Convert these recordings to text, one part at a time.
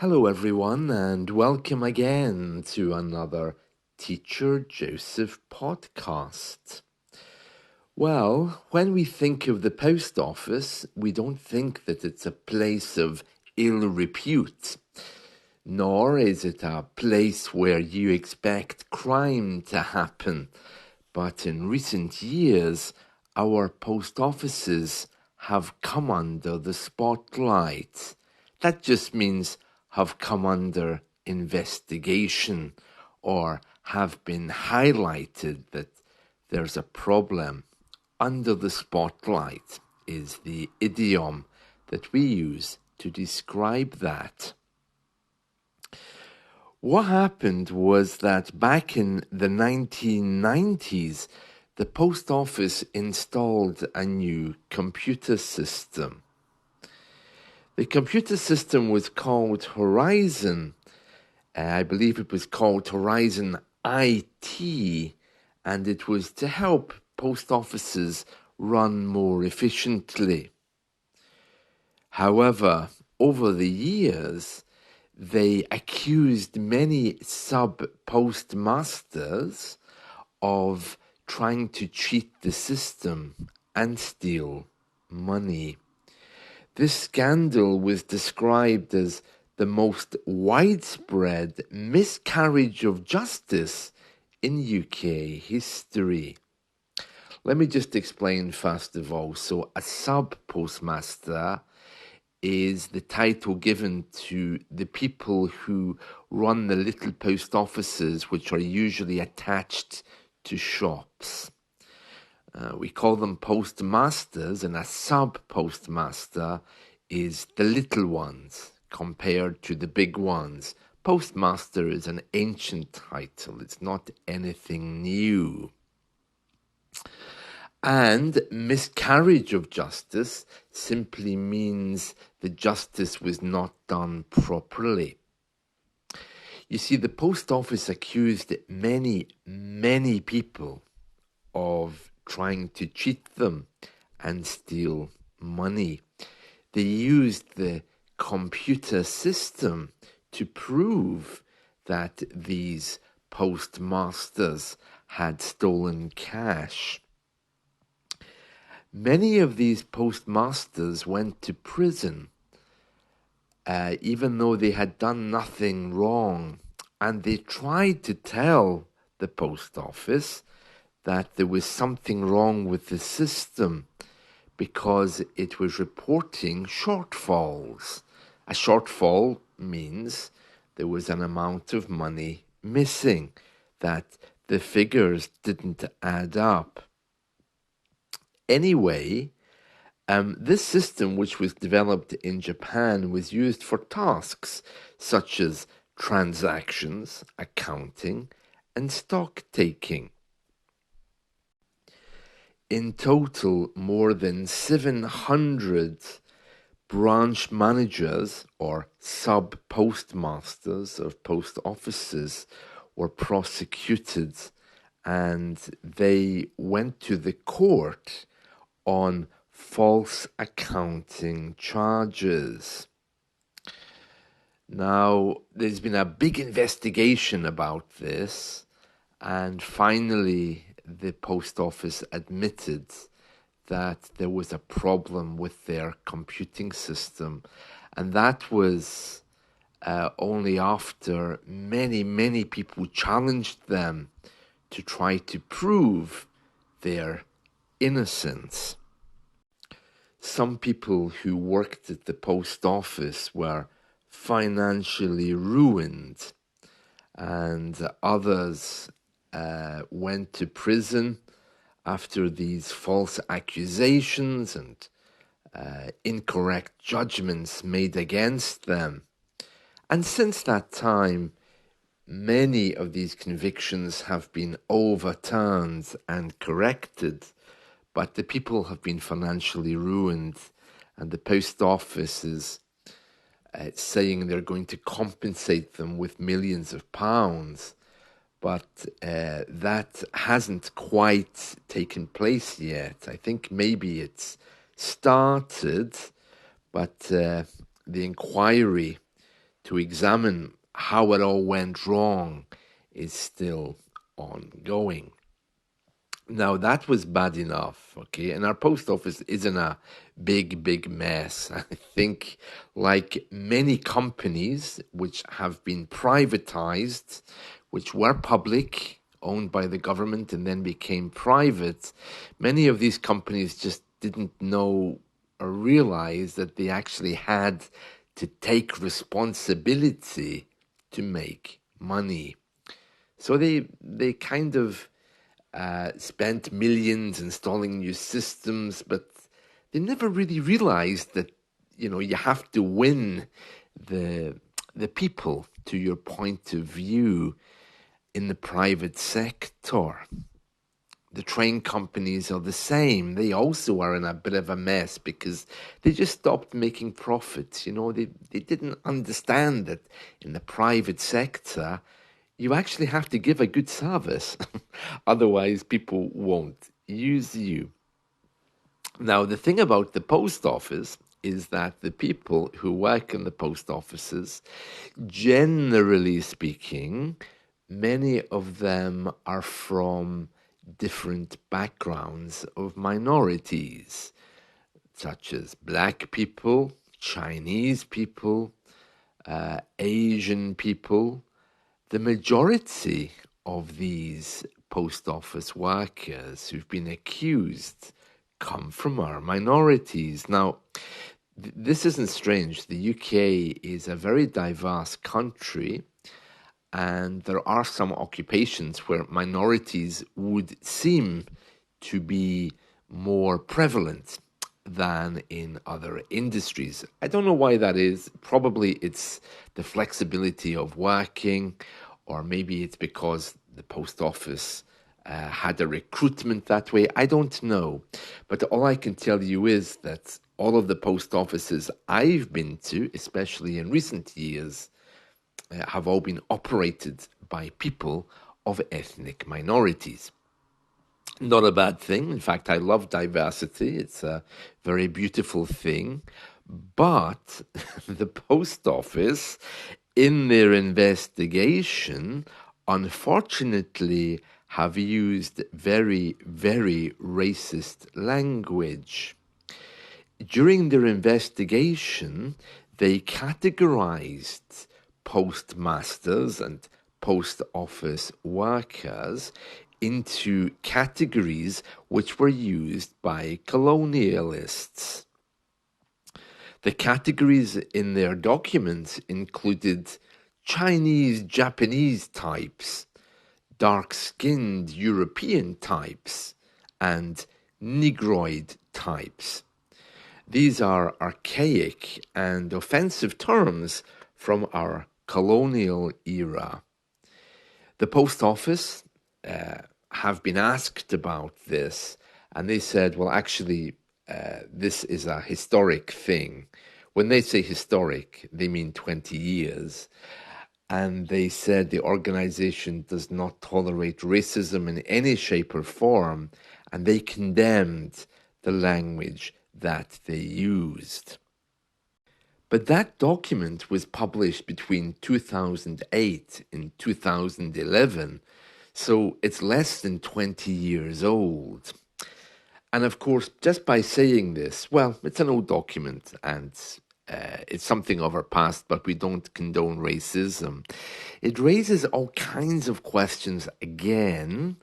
Hello, everyone, and welcome again to another Teacher Joseph podcast. Well, when we think of the post office, we don't think that it's a place of ill repute, nor is it a place where you expect crime to happen. But in recent years, our post offices have come under the spotlight. That just means have come under investigation or have been highlighted that there's a problem. Under the spotlight is the idiom that we use to describe that. What happened was that back in the 1990s, the post office installed a new computer system. The computer system was called Horizon. I believe it was called Horizon IT, and it was to help post offices run more efficiently. However, over the years, they accused many sub-postmasters of trying to cheat the system and steal money. This scandal was described as the most widespread miscarriage of justice in UK history. Let me just explain first of all. So a sub-postmaster is the title given to the people who run the little post offices, which are usually attached to shops. We call them postmasters, and a sub-postmaster is the little ones compared to the big ones. Postmaster is an ancient title. It's not anything new. And miscarriage of justice simply means the justice was not done properly. You see, the post office accused many people of trying to cheat them and steal money. They used the computer system to prove that these postmasters had stolen cash. Many of these postmasters went to prison, even though they had done nothing wrong, and they tried to tell the post office that there was something wrong with the system because it was reporting shortfalls. A shortfall means there was an amount of money missing, that the figures didn't add up. Anyway, this system, which was developed in Japan, was used for tasks such as transactions, accounting, and stock taking. In total, more than 700 branch managers or sub-postmasters of post offices were prosecuted, and they went to the court on false accounting charges. Now, there's been a big investigation about this, and finally the post office admitted that there was a problem with their computing system, and that was only after many people challenged them to try to prove their innocence. Some people who worked at the post office were financially ruined, and others went to prison after these false accusations and incorrect judgments made against them. And since that time, many of these convictions have been overturned and corrected, but the people have been financially ruined, and the post office is saying they're going to compensate them with millions of pounds. But that hasn't quite taken place yet. I think maybe it's started, but the inquiry to examine how it all went wrong is still ongoing. Now, that was bad enough, okay? And our post office is in a big mess. I think, like many companies which have been privatized, which were public, owned by the government, and then became private, many of these companies just didn't know or realize that they actually had to take responsibility to make money. So they kind of spent millions installing new systems, but they never really realized that you have to win the people, to your point of view, in the private sector. The train companies are the same. They also are in a bit of a mess because they just stopped making profits. They didn't understand that in the private sector, you actually have to give a good service. Otherwise, people won't use you. Now, the thing about the post office is that the people who work in the post offices, generally speaking, many of them are from different backgrounds of minorities, such as black people, Chinese people, Asian people. The majority of these post office workers who've been accused come from our minorities. Now, this isn't strange. The UK is a very diverse country, and there are some occupations where minorities would seem to be more prevalent than in other industries. I don't know why that is. Probably it's the flexibility of working, or maybe it's because the post office had a recruitment that way. I don't know. But all I can tell you is that all of the post offices I've been to, especially in recent years, have all been operated by people of ethnic minorities. Not a bad thing. In fact, I love diversity. It's a very beautiful thing. But the post office, in their investigation, unfortunately, have used very racist language. During their investigation, they categorized postmasters and post office workers into categories which were used by colonialists. The categories in their documents included Chinese, Japanese types, dark-skinned European types, and Negroid types. These are archaic and offensive terms from our colonial era. The post office have been asked about this, and they said, well, actually, this is a historic thing. When they say historic, they mean 20 years. And they said the organization does not tolerate racism in any shape or form, and they condemned the language that they used. But that document was published between 2008 and 2011, so it's less than 20 years old. And of course, just by saying this, well, it's an old document and it's something of our past, but we don't condone racism. It raises all kinds of questions again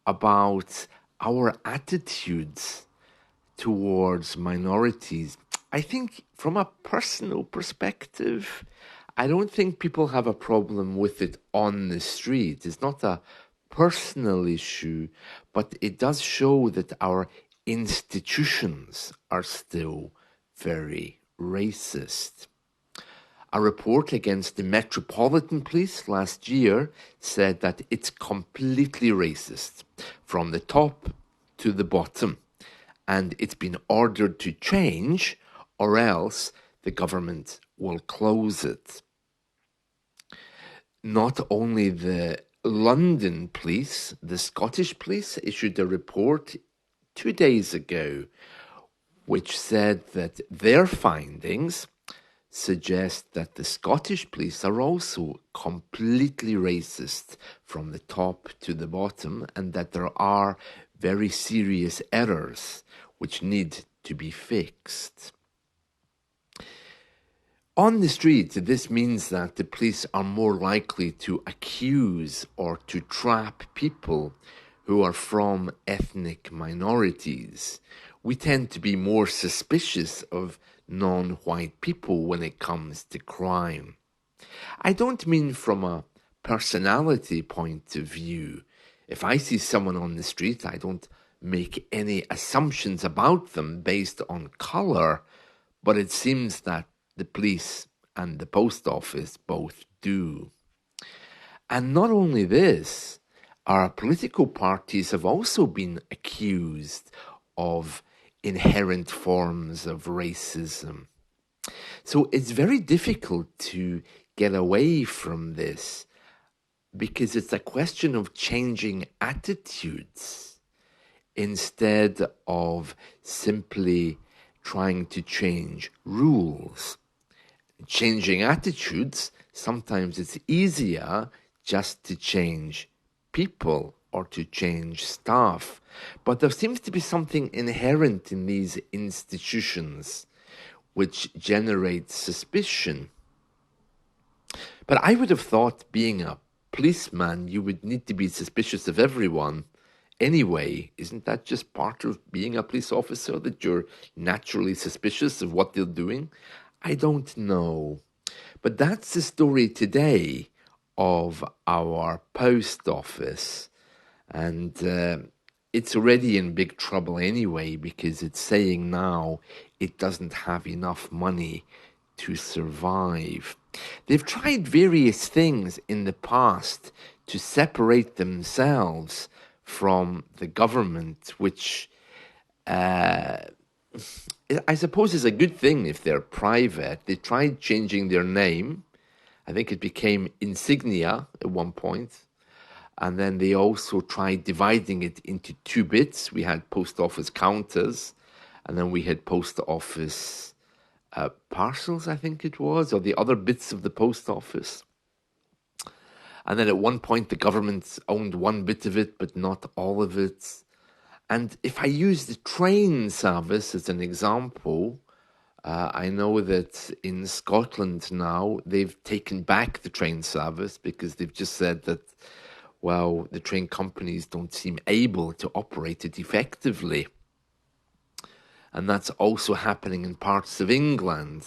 about our attitudes towards minorities. I think from a personal perspective, I don't think people have a problem with it on the street. It's not a personal issue, but it does show that our institutions are still very racist. A report against the Metropolitan Police last year said that it's completely racist, from the top to the bottom, and it's been ordered to change, or else the government will close it. Not only the London police, the Scottish police issued a report 2 days ago which said that their findings suggest that the Scottish police are also completely racist from the top to the bottom, and that there are very serious errors which need to be fixed. On the street, this means that the police are more likely to accuse or to trap people who are from ethnic minorities. We tend to be more suspicious of non-white people when it comes to crime. I don't mean from a personality point of view. If I see someone on the street, I don't make any assumptions about them based on color, but it seems that the police and the post office both do. And not only this, our political parties have also been accused of inherent forms of racism. So it's very difficult to get away from this because it's a question of changing attitudes instead of simply trying to change rules. Changing attitudes, sometimes it's easier just to change people or to change staff. But there seems to be something inherent in these institutions which generates suspicion. But I would have thought, being a policeman, you would need to be suspicious of everyone anyway. Isn't that just part of being a police officer, that you're naturally suspicious of what they're doing? I don't know. But that's the story today of our post office. And it's already in big trouble anyway, because it's saying now it doesn't have enough money to survive. They've tried various things in the past to separate themselves from the government, which I suppose is a good thing if they're private. They tried changing their name. I think it became Insignia at one point. And then they also tried dividing it into two bits. We had post office counters, and then we had post office parcels, I think it was, or the other bits of the post office. And then at one point, the government owned one bit of it, but not all of it. And if I use the train service as an example, I know that in Scotland now, they've taken back the train service because they've just said that, well, the train companies don't seem able to operate it effectively. And that's also happening in parts of England.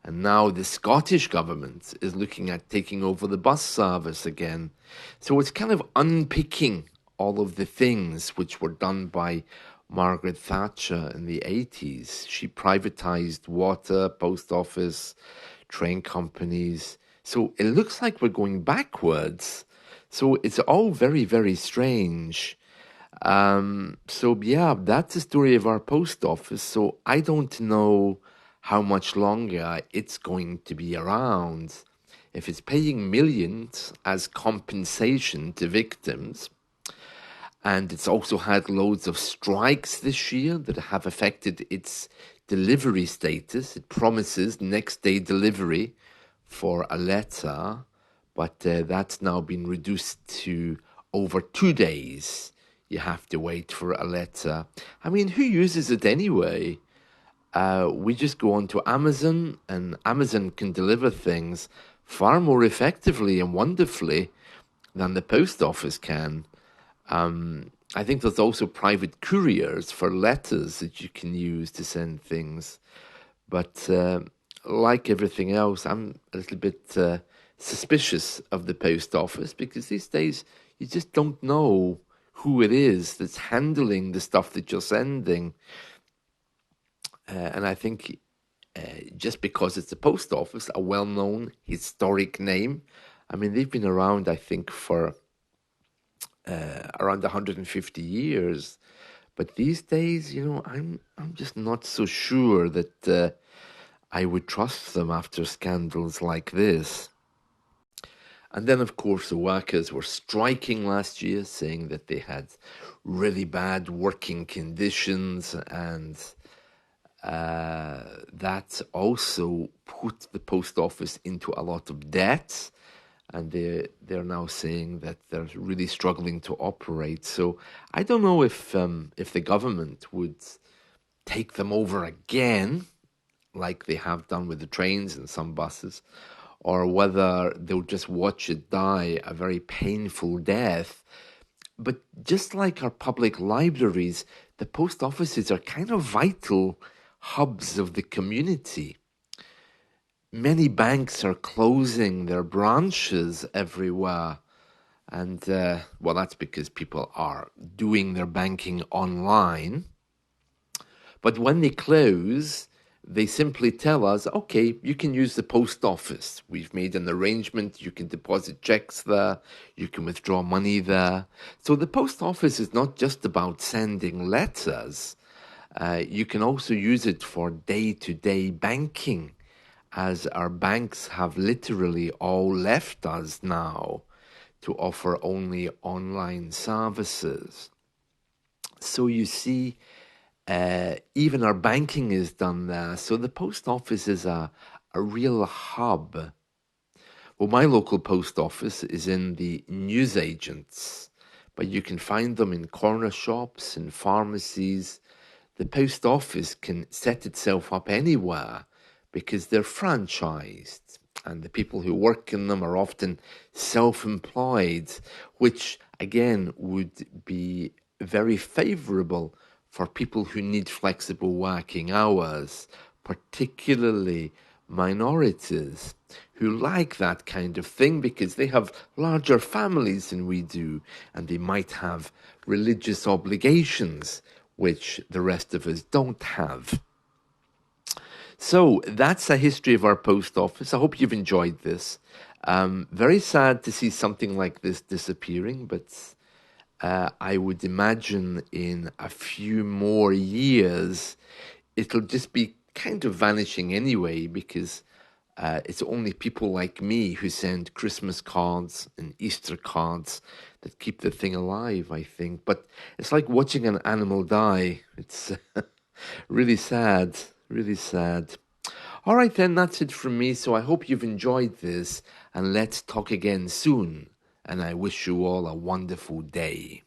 And now the Scottish government is looking at taking over the bus service again. So it's kind of unpicking all of the things which were done by Margaret Thatcher in the 80s. She privatized water, post office, train companies. So it looks like we're going backwards. So it's all very, very strange. So yeah, that's the story of our post office. So I don't know how much longer it's going to be around. If it's paying millions as compensation to victims, and it's also had loads of strikes this year that have affected its delivery status. It promises next day delivery for a letter, but that's now been reduced to over 2 days. You have to wait for a letter. I mean, who uses it anyway? We just go on to Amazon, and Amazon can deliver things far more effectively and wonderfully than the post office can. I think there's also private couriers for letters that you can use to send things. But like everything else, I'm a little bit suspicious of the post office, because these days you just don't know who it is that's handling the stuff that you're sending. And I think just because it's the post office, a well-known historic name, I mean, they've been around, I think, for around 150 years. But these days, I'm just not so sure that I would trust them after scandals like this. And then, of course, the workers were striking last year, saying that they had really bad working conditions, and That also put the post office into a lot of debt, and they're now saying that they're really struggling to operate. So I don't know if the government would take them over again, like they have done with the trains and some buses, or whether they'll just watch it die a very painful death. But just like our public libraries, the post offices are kind of vital hubs of the community. Many banks are closing their branches everywhere. And, well, that's because people are doing their banking online. But when they close, they simply tell us, okay, you can use the post office. We've made an arrangement. You can deposit checks there. You can withdraw money there. So the post office is not just about sending letters. You can also use it for day-to-day banking, as our banks have literally all left us now to offer only online services. So you see, even our banking is done there. So the post office is a real hub. Well, my local post office is in the newsagents, but you can find them in corner shops and pharmacies. The post office can set itself up anywhere because they're franchised, and the people who work in them are often self-employed, which again would be very favorable for people who need flexible working hours, particularly minorities who like that kind of thing because they have larger families than we do, and they might have religious obligations which the rest of us don't have. So that's a history of our post office. I hope you've enjoyed this. Very sad to see something like this disappearing, but I would imagine in a few more years, it'll just be kind of vanishing anyway, because it's only people like me who send Christmas cards and Easter cards that keep the thing alive, I think. But it's like watching an animal die. It's really sad, really sad. All right, then, that's it from me. So I hope you've enjoyed this, and let's talk again soon. And I wish you all a wonderful day.